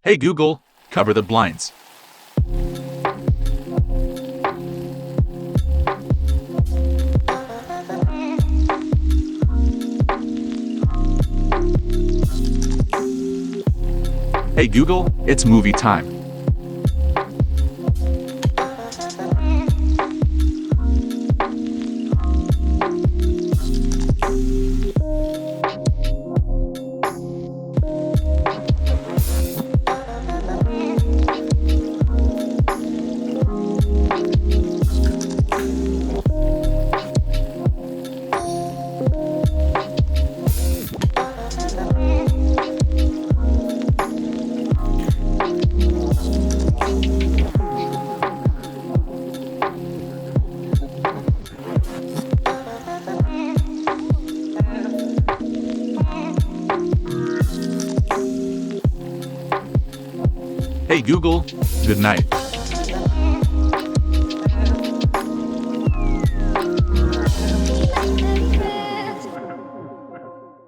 Hey Google, cover the blinds. Hey Google, it's movie time. Hey Google, good night.